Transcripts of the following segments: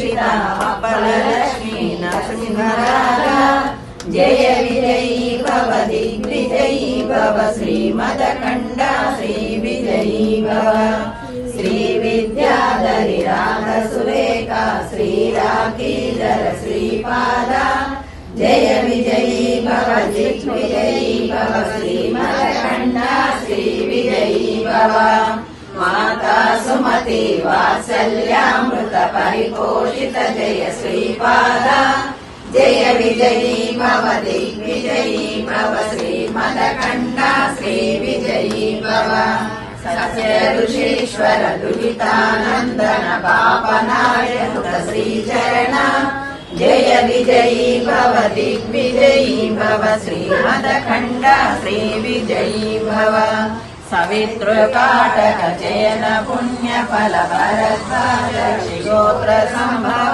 अपलक्ष्मी नरसिंहराजा जय विजयी भव दिग्विजयी भव श्रीमदखण्डा श्री विजयी भव श्री विद्याधरी रागसुरेखा श्री राखीधर श्रीपादा जय विजयी भव दिग्विजयी भव श्रीमदखण्डा श्री विजयी भव माता सुमति वात्सल्यामृत परिपोषित जय श्रीपादा जय विजयी भव दिग्विजयी भव श्रीमदखण्डा श्री विजयी भव सत्य ऋषीश्वर दुहितानन्दन पापनाशक श्रीचरण जय विजयी भव दिग्विजयी भव श्रीमदखण्डा श्री विजयी भव सवितृकाटक चयन पुण्य फल भरद्वाज गोत्र संभव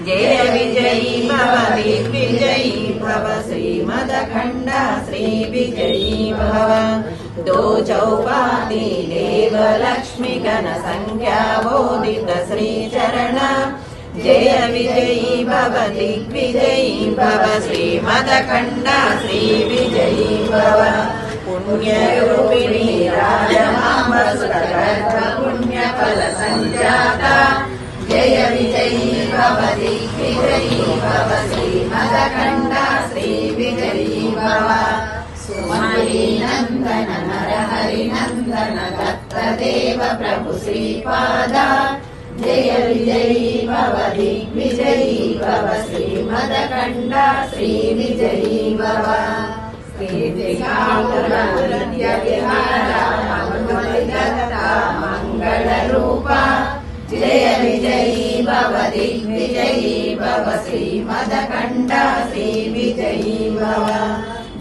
जय विजयी भव दिग्विजयी भव श्रीमदखण्डा श्री विजयी भव दो चौपाती देव लक्ष्मी गण संख्या बोधित श्री चरण जय विजयी भव दिग्विजयी भव श्रीमदखण्डा श्री विजयी भव पुण्यरूपिणी राजमाम्बसुरगर्भ पुण्यफल संजाता जय विजयी भव दिग्विजयी भव श्रीमदखण्डा श्री विजयी भव सुमती नंदन नरहरि नंदन दत्तदेव प्रभु श्रीपादा जय विजयी भव दिग्विजयी भव श्रीमदखण्डा श्री विजयी भव मंगल रूपा जय विजयी भव दिग्विजयी भव श्रीमदखण्डा श्री विजयी भव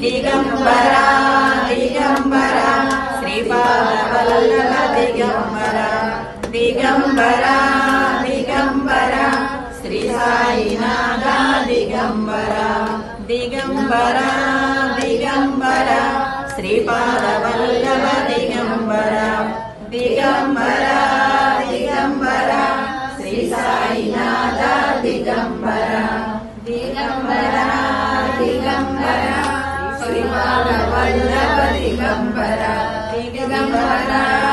दिगंबरा दिगंबरा श्रीपादवल्लभ दिगंबरा दिगंबरा दिगंबरा श्री साईनाथ दिगंबरा दिगंबरा दिगंबरा श्रीपादवल्लभ दिगंबरा दिगंबरा दिगंबरा श्री साईनाथ दिगंबरा दिगंबरा दिगंबरा श्रीपादवल्लभ दिगंबरा दिगंबरा